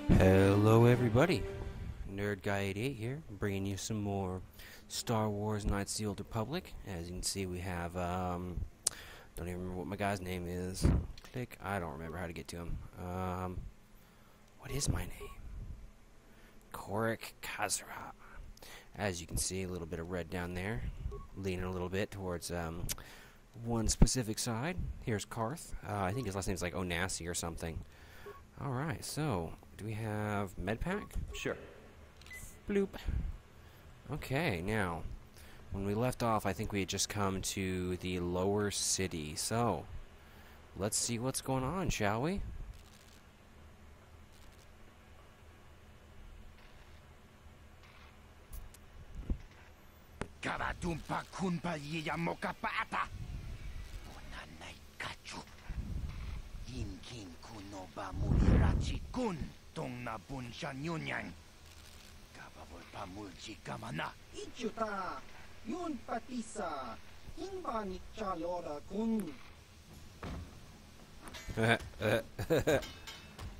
Hello everybody, Nerd Guy 88 here, bringing you some more Star Wars Knights of the Old Republic. As you can see, we have, don't even remember what my guy's name is. Click, I don't remember how to get to him. What is my name? Korik Kazra. As you can see, a little bit of red down there, leaning a little bit towards, one specific side. Here's Karth. I think his last name's like Onassi or something. Alright, so, do we have Medpack? Sure. Bloop. Okay, now, when we left off, I think we had just come to the lower city. So, let's see what's going on, shall we? Karatumpa kunpa yiya mokapata. Onanay kachu. Yinkin kunoba mulirachi kun tong na bunsha nyunyang. Kababol pamulji kamana. Ichuta, yun patisa, himba ni chalora kun. That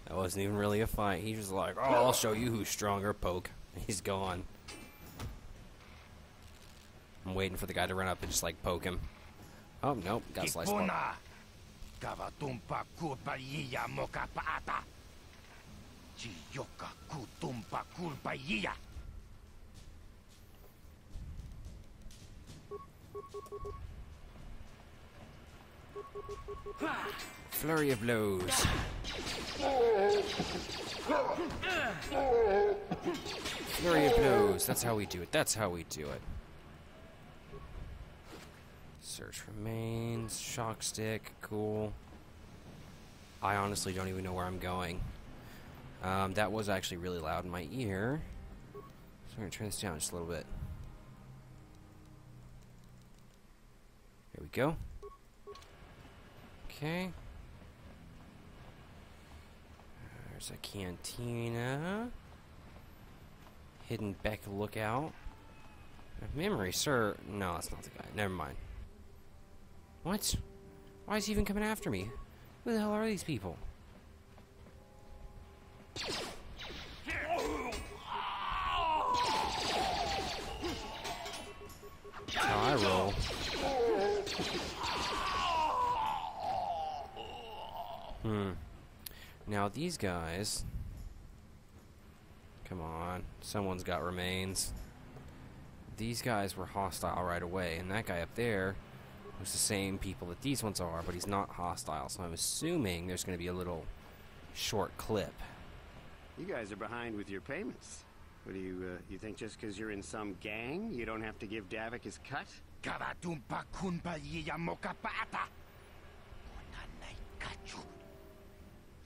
wasn't even really a fight. He was like, oh, I'll show you who's stronger, poke. He's gone. I'm waiting for the guy to run up and just, like, poke him. Oh, nope, got sliced. Kipuna. Kavatumpa kurpa yiya mokapata. Chiyoka kutumpa kurpa yiya. Flurry of blows. Flurry of blows. That's how we do it. That's how we do it. Search remains. Shock stick. Cool. I honestly don't even know where I'm going. That was actually really loud in my ear. So I'm going to turn this down just a little bit. Here we go. Okay. There's a cantina. Hidden Beck lookout. Memory, sir. No, that's not the guy. Never mind. What? Why is he even coming after me? Who the hell are these people? That's how I roll. Now these guys... Come on. Someone's got remains. These guys were hostile right away, and that guy up there was the same people that these ones are, but he's not hostile, so I'm assuming there's going to be a little short clip. You guys are behind with your payments. What do you think just because you're in some gang, you don't have to give Davik his cut? Karatumpa kunpa yiya mokapata. Onanay kachu.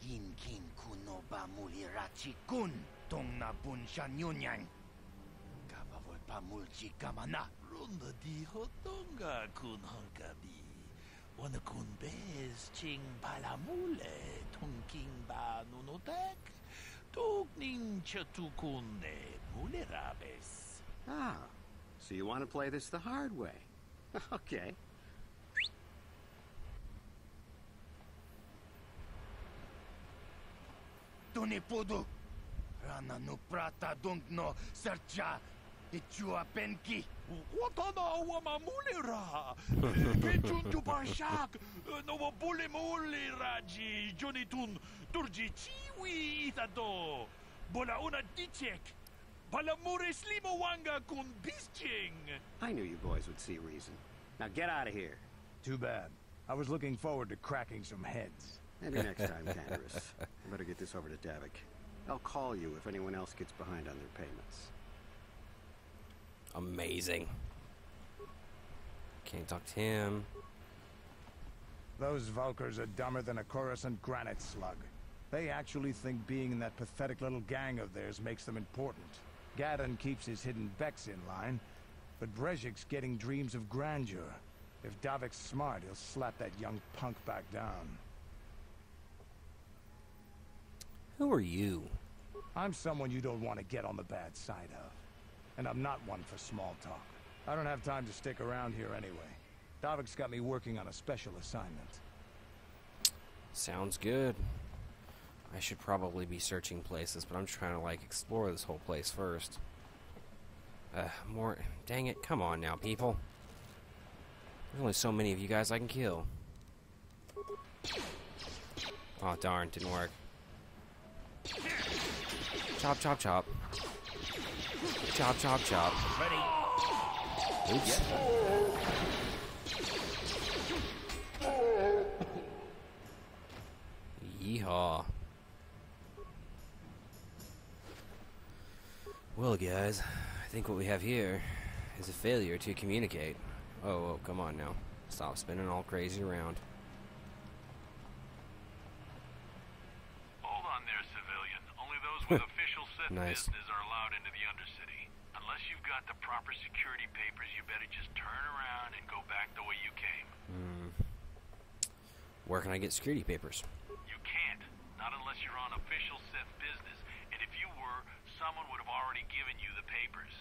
Yinkin kunoba mulirachi kun tong na bunsha nyunyang. Kababol pamulji kamana. Runda di hotonga kun hankabi. Wana kun bez ching palamule tongking ba nunotek. Tugning chatukune mulerabes. Ah, so you want to play this the hard way. Okay. Tunipudu. Rana no prata don't no sercha. Ichua penki. Watana wama mulera. Kechunju barshak. No bule mule raji jonitun. Turji chiwi itado. Bola una dichek. Palamure slimo wanga kun bisching. I knew you boys would see reason. Now get out of here. Too bad. I was looking forward to cracking some heads. Maybe next time, Canderous. I better get this over to Davik. I'll call you if anyone else gets behind on their payments. Amazing. Can't talk to him. Those Valkyrs are dumber than a Coruscant granite slug. They actually think being in that pathetic little gang of theirs makes them important. Gadon keeps his hidden Becks in line, but Brezhik's getting dreams of grandeur. If Davik's smart, he'll slap that young punk back down. Who are you? I'm someone you don't want to get on the bad side of. And I'm not one for small talk. I don't have time to stick around here anyway. Davik's got me working on a special assignment. Sounds good. I should probably be searching places, but I'm trying to, like, explore this whole place first. More... Dang it, come on now, people. There's only so many of you guys I can kill. Oh, darn, didn't work. Chop, chop, chop. Chop, chop, chop. Ready? Oops. Yeehaw. Well, guys, I think what we have here is a failure to communicate. Oh, come on now. Stop spinning all crazy around. Hold on there, civilian. Only those with official Sith Nice. business are allowed into the Undercity. Unless you've got the proper security papers, you better just turn around and go back the way you came. Where can I get security papers? You can't. Not unless you're on official Sith business. And if you were, someone would have already given you the papers.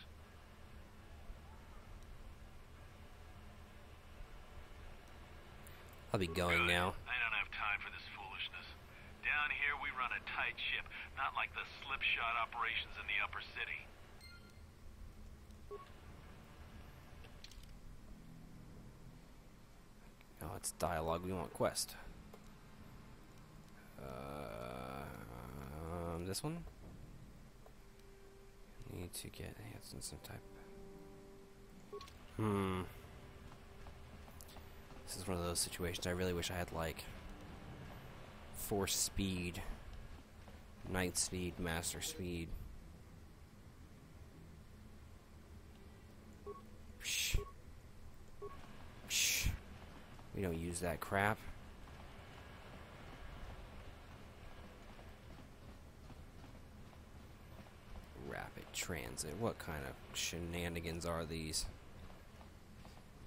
I'll be going Good. now. I don't have time for this foolishness. Down here, we run a tight ship, not like the slipshod operations in the upper city. Oh, it's dialogue. We want quest. This one? Need to get some type. This is one of those situations I really wish I had, like, force speed, night speed, master speed. Shh. Shh. We don't use that crap. Rapid transit. What kind of shenanigans are these?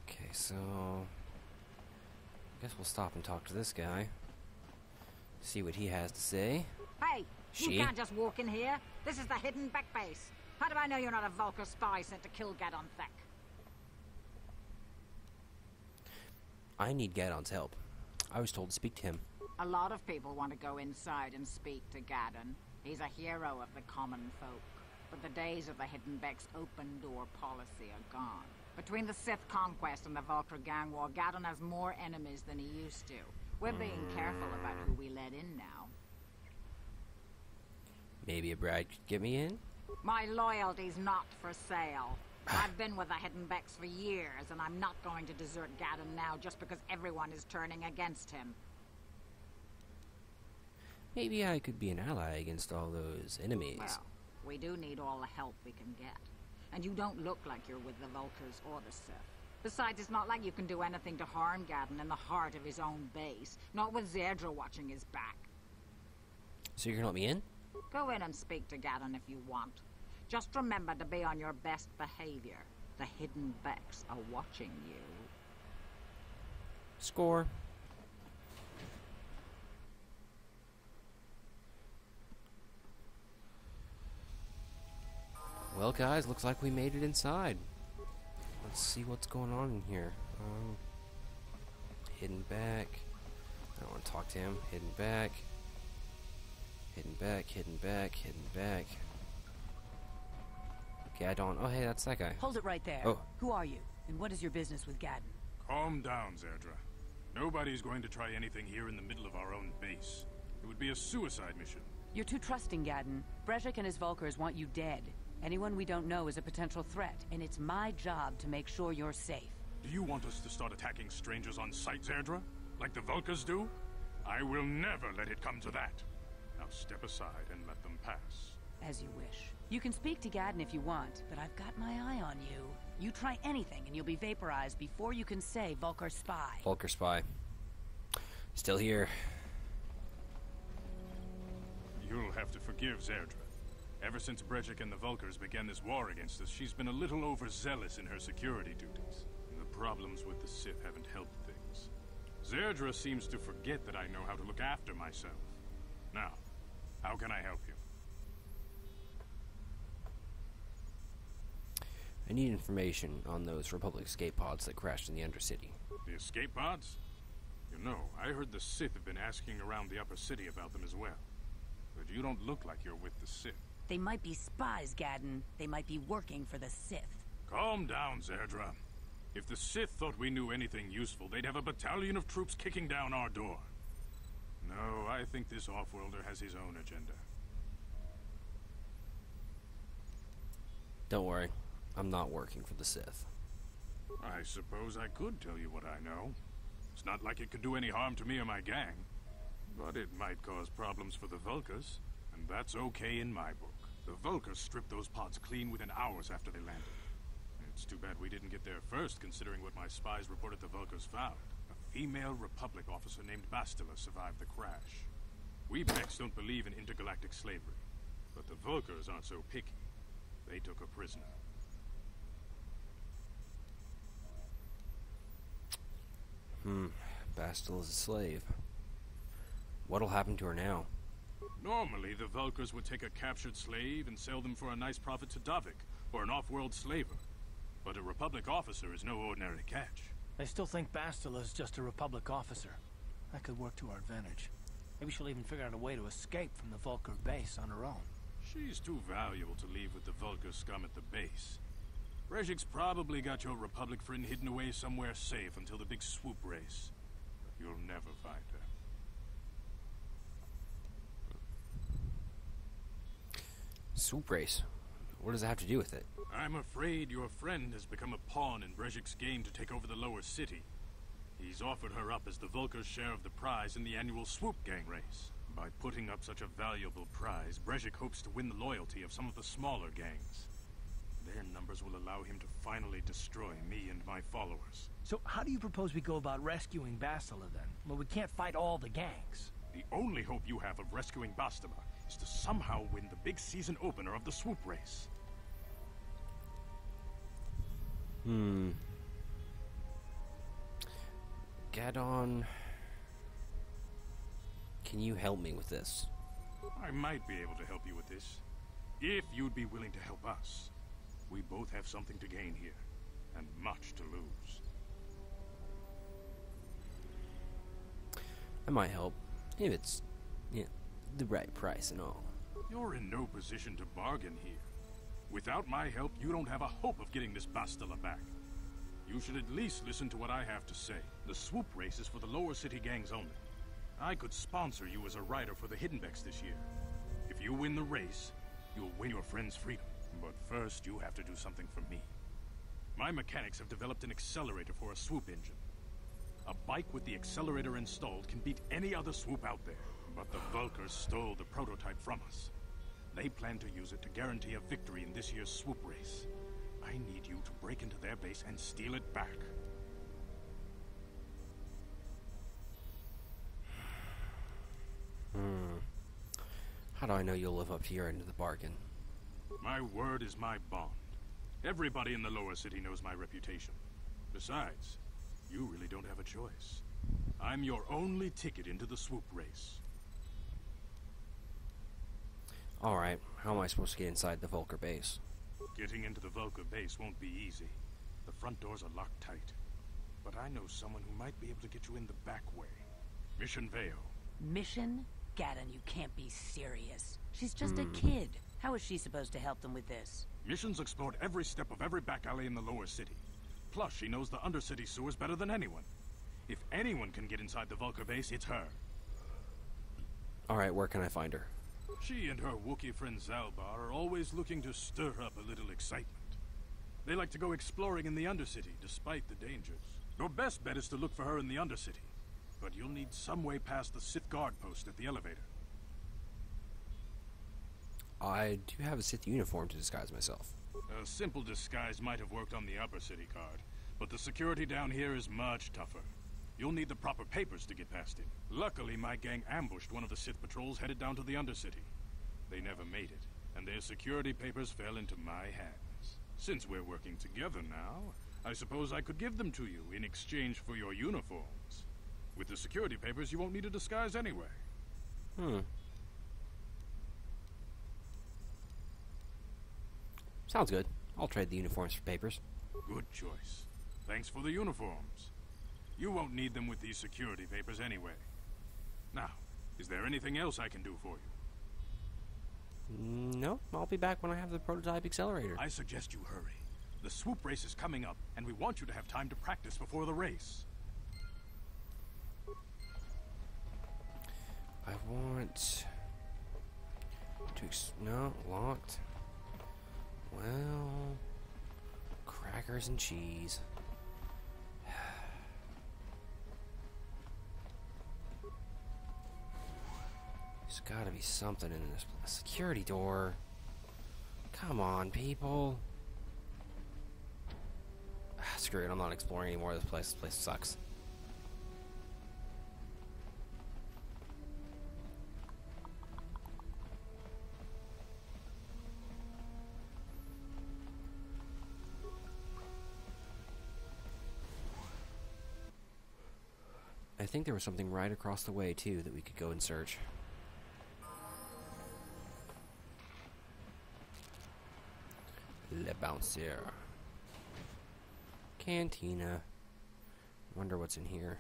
Okay, so I guess we'll stop and talk to this guy. See what he has to say. Hey, She? you can't just walk in here. This is the hidden back base. How do I know you're not a Vulcar spy sent to kill Gadon Thek? I need Gadon's help. I was told to speak to him. A lot of people want to go inside and speak to Gadon. He's a hero of the common folk. But the days of the Hidden Beck's open-door policy are gone. Between the Sith conquest and the Vulcar gang war, Gadon has more enemies than he used to. We're being careful about who we let in now. Maybe a bride could get me in? My loyalty's not for sale. I've been with the Hidden Becks for years, and I'm not going to desert Gadon now just because everyone is turning against him. Maybe I could be an ally against all those enemies. Well, we do need all the help we can get. And you don't look like you're with the Vulcars or the Sith. Besides, it's not like you can do anything to harm Gadon in the heart of his own base. Not with Zerdra watching his back. So you're gonna let me in? Go in and speak to Gadon if you want. Just remember to be on your best behavior. The Hidden Becks are watching you. Score. Well, guys, looks like we made it inside. Let's see what's going on in here. Hidden back. I don't want to talk to him. Hidden back. Hidden back, hidden back, hidden back. Okay, I don't... Oh, hey, that's that guy. Hold it right there. Oh. Who are you? And what is your business with Gadon? Calm down, Zerdra. Nobody's going to try anything here in the middle of our own base. It would be a suicide mission. You're too trusting, Gadon. Brejik and his Vulcars want you dead. Anyone we don't know is a potential threat, and it's my job to make sure you're safe. Do you want us to start attacking strangers on sight, Zerdra? Like the Vulcars do? I will never let it come to that. Now step aside and let them pass. As you wish. You can speak to Gadon if you want, but I've got my eye on you. You try anything and you'll be vaporized before you can say Vulcar spy. Vulcar spy. Still here. You'll have to forgive Zerdra. Ever since Brejik and the Vulcars began this war against us, she's been a little overzealous in her security duties. The problems with the Sith haven't helped things. Zerdra seems to forget that I know how to look after myself. Now, how can I help you? I need information on those Republic escape pods that crashed in the Undercity. The escape pods? You know, I heard the Sith have been asking around the upper city about them as well. But you don't look like you're with the Sith. They might be spies, Gaddon. They might be working for the Sith. Calm down, Zerdra. If the Sith thought we knew anything useful, they'd have a battalion of troops kicking down our door. No, I think this off-worlder has his own agenda. Don't worry. I'm not working for the Sith. I suppose I could tell you what I know. It's not like it could do any harm to me or my gang. But it might cause problems for the Vulkars, and that's okay in my book. The Vulkars stripped those pods clean within hours after they landed. It's too bad we didn't get there first, considering what my spies reported the Vulkars found. A female Republic officer named Bastila survived the crash. We Becks don't believe in intergalactic slavery, but the Vulkars aren't so picky. They took a prisoner. Bastila's a slave. What'll happen to her now? Normally, the Vulkars would take a captured slave and sell them for a nice profit to Davik, or an off-world slaver. But a Republic officer is no ordinary catch. I still think Bastila's just a Republic officer. That could work to our advantage. Maybe she'll even figure out a way to escape from the Vulkar base on her own. She's too valuable to leave with the Vulkar scum at the base. Brejik's probably got your Republic friend hidden away somewhere safe until the big swoop race. But you'll never find her. Swoop race? What does that have to do with it? I'm afraid your friend has become a pawn in Brejik's game to take over the lower city. He's offered her up as the Vulkar's share of the prize in the annual Swoop Gang race. By putting up such a valuable prize, Brejik hopes to win the loyalty of some of the smaller gangs. Their numbers will allow him to finally destroy me and my followers. So how do you propose we go about rescuing Bastila then? Well, we can't fight all the gangs. The only hope you have of rescuing Bastila is to somehow win the big season opener of the Swoop race. Gaddon, can you help me with this? I might be able to help you with this, if you'd be willing to help us. We both have something to gain here, and much to lose. I might help, if it's, the right price and all. You're in no position to bargain here. Without my help, you don't have a hope of getting this Bastila back. You should at least listen to what I have to say. The Swoop race is for the lower city gangs only. I could sponsor you as a rider for the Hiddenbecks this year. If you win the race, you'll win your friend's freedom. But first, you have to do something for me. My mechanics have developed an accelerator for a swoop engine. A bike with the accelerator installed can beat any other swoop out there. But the Vulkars stole the prototype from us. They plan to use it to guarantee a victory in this year's swoop race. I need you to break into their base and steal it back. How do I know you'll live up to your end of the bargain? My word is my bond. Everybody in the lower city knows my reputation. Besides, you really don't have a choice. I'm your only ticket into the swoop race. Alright, how am I supposed to get inside the Vulkar base? Getting into the Vulkar base won't be easy. The front doors are locked tight. But I know someone who might be able to get you in the back way. Mission Veo. Mission? Gaddon, you can't be serious. She's just a kid. How is she supposed to help them with this? Mission's explored every step of every back alley in the lower city. Plus, she knows the undercity sewers better than anyone. If anyone can get inside the Vulkar base, it's her. Alright, where can I find her? She and her Wookiee friend Zalbar are always looking to stir up a little excitement. They like to go exploring in the Undercity, despite the dangers. Your best bet is to look for her in the Undercity. But you'll need some way past the Sith guard post at the elevator. I do have a Sith uniform to disguise myself. A simple disguise might have worked on the Upper City card, but the security down here is much tougher. You'll need the proper papers to get past it. Luckily, my gang ambushed one of the Sith patrols headed down to the Undercity. They never made it, and their security papers fell into my hands. Since we're working together now, I suppose I could give them to you in exchange for your uniforms. With the security papers, you won't need a disguise anyway. Sounds good. I'll trade the uniforms for papers. Good choice. Thanks for the uniforms. You won't need them with these security papers anyway. Now, is there anything else I can do for you? No, I'll be back when I have the prototype accelerator. I suggest you hurry. The swoop race is coming up, and we want you to have time to practice before the race. I want to no, locked. Well, crackers and cheese. There's gotta be something in this security door. Come on, people. Screw it, I'm not exploring anymore this place. This place sucks. I think there was something right across the way, too, that we could go and search. Le Bouncer. Cantina. Wonder what's in here.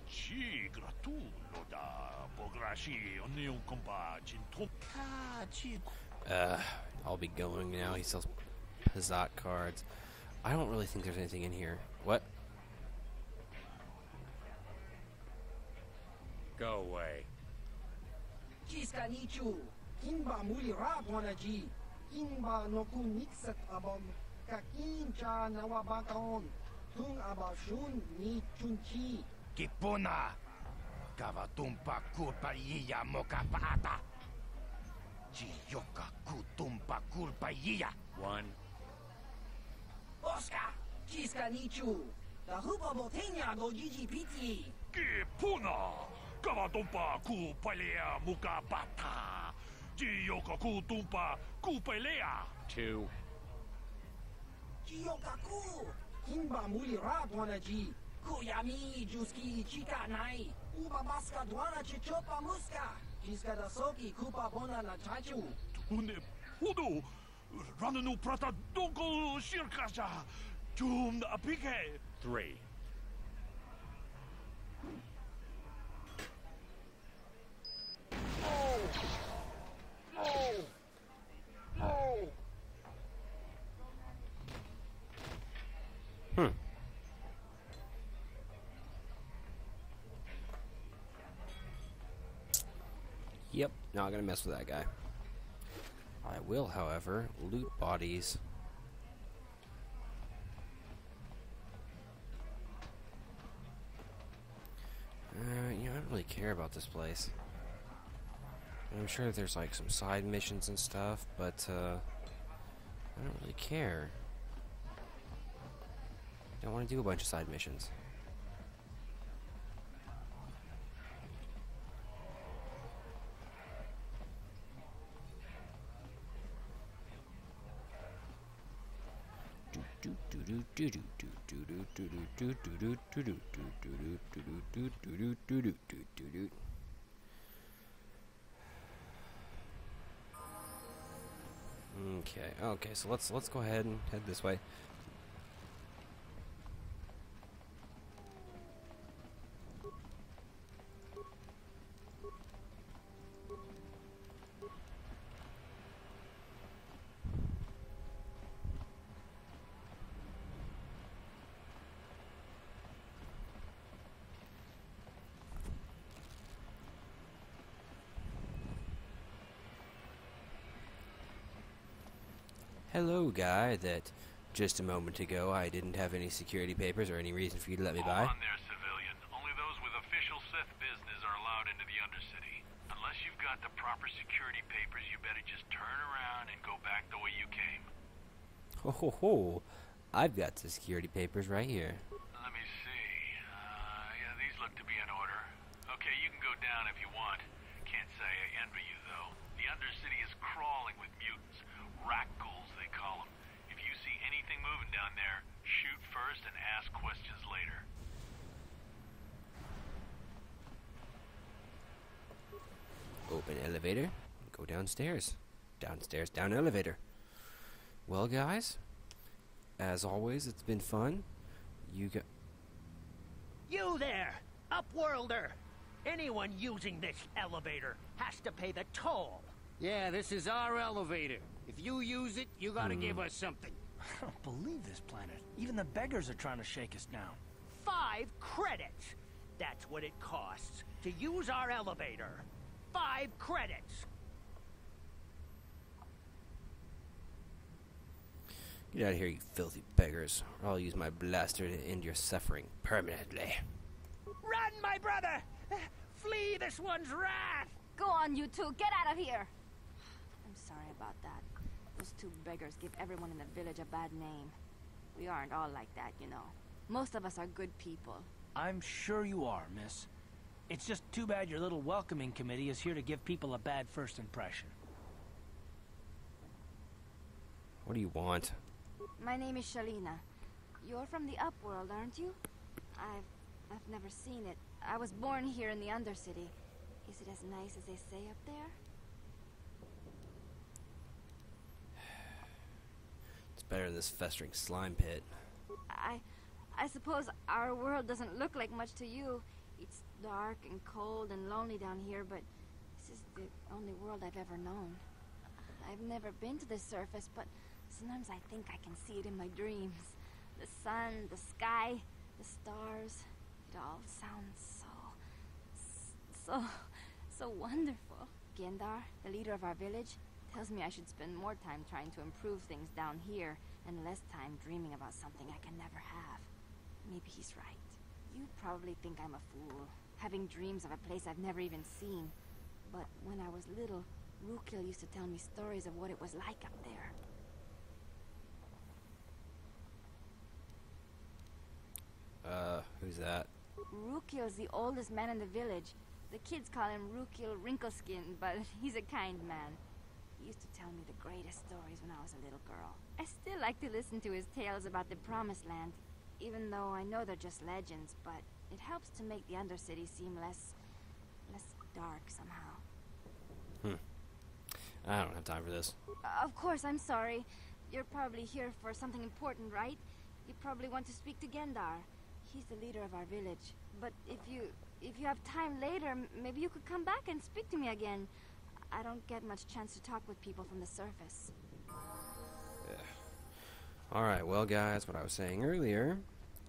Ci gratullo da Bograshi ogni un compa cintum. I'll be going now. He sells Pazat cards. I don't really think there's anything in here. What? Go away. Jiska nichu, kinba muli rapwanaji, kinba noku mixat abom, kakincha nawabakon, tung abashun ni chunchi. Kipuna. Kavatumpa kurpaiya mokapata. Jiyoka kutumpa kurpaiya. One. Oscar, jiska nichu, the hupa botenya do gigi piti. Kipuna. Kavatumpa kupalea mukapata. Jiyoka kutumpa kupalea. Two. Jiyokaku, kinba muli rapwanaji, kuyami juski chika nai, uba baska dwana chichopa muska, jiska da soki kupa bona na chachu. Une pudo. Rananu prata donko shirkasha. Jum apike. Three. Yep, not gonna mess with that guy. I will, however, loot bodies. I don't really care about this place. I'm sure that there's like some side missions and stuff, but I don't really care. Don't want to do a bunch of side missions. Okay, so let's go ahead and head this way. Hello, guy that just a moment ago I didn't have any security papers or any reason for you to let me by. Hold on there, civilian. Only those with official Sith business are allowed into the Undercity. Unless you've got the proper security papers, you better just turn around and go back the way you came. Ho ho ho! I've got the security papers right here. Let me see. Yeah, these look to be in order. Okay, you can go down if you want. Can't say I envy you, though. The Undercity is crawling with mutants. Rat-ghouls, they call them. If you see anything moving down there, shoot first and ask questions later. Open elevator, go downstairs. Downstairs, down elevator. Well, guys, as always, it's been fun. You got... You there, Upworlder! Anyone using this elevator has to pay the toll. Yeah, this is our elevator. If you use it, you gotta give us something. I don't believe this planet. Even the beggars are trying to shake us down. 5 credits! That's what it costs to use our elevator. 5 credits! Get out of here, you filthy beggars, or I'll use my blaster to end your suffering permanently. Run, my brother! Flee this one's wrath! Go on, you two. Get out of here. I'm sorry about that. Those 2 beggars give everyone in the village a bad name. We aren't all like that, you know. Most of us are good people. I'm sure you are, miss. It's just too bad your little welcoming committee is here to give people a bad first impression. What do you want? My name is Shalina. You're from the Upworld, aren't you? I've never seen it. I was born here in the Undercity. Is it as nice as they say up there? It's better than this festering slime pit. I suppose our world doesn't look like much to you. It's dark and cold and lonely down here, but this is the only world I've ever known. I've never been to the surface, but sometimes I think I can see it in my dreams. The sun, the sky, the stars. It all sounds so wonderful. Gendar, the leader of our village, tells me I should spend more time trying to improve things down here and less time dreaming about something I can never have. Maybe he's right. You probably think I'm a fool, having dreams of a place I've never even seen. But when I was little, Rukil used to tell me stories of what it was like up there. Who's that? Rukil's the oldest man in the village. The kids call him Rukil Wrinkleskin, but he's a kind man. He used to tell me the greatest stories when I was a little girl. I still like to listen to his tales about the Promised Land, even though I know they're just legends, but it helps to make the Undercity seem less dark somehow. I don't have time for this. Of course, I'm sorry. You're probably here for something important, right? You probably want to speak to Gendar. He's the leader of our village. But if you have time later, maybe you could come back and speak to me again. I don't get much chance to talk with people from the surface. Alright, well guys, what I was saying earlier,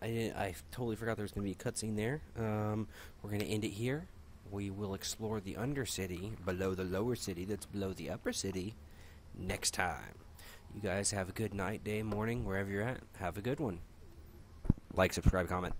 I totally forgot there was going to be a cutscene there. We're going to end it here. We will explore the Undercity, below the lower city that's below the upper city, next time. You guys have a good night, day, morning, wherever you're at. Have a good one. Like, subscribe, comment.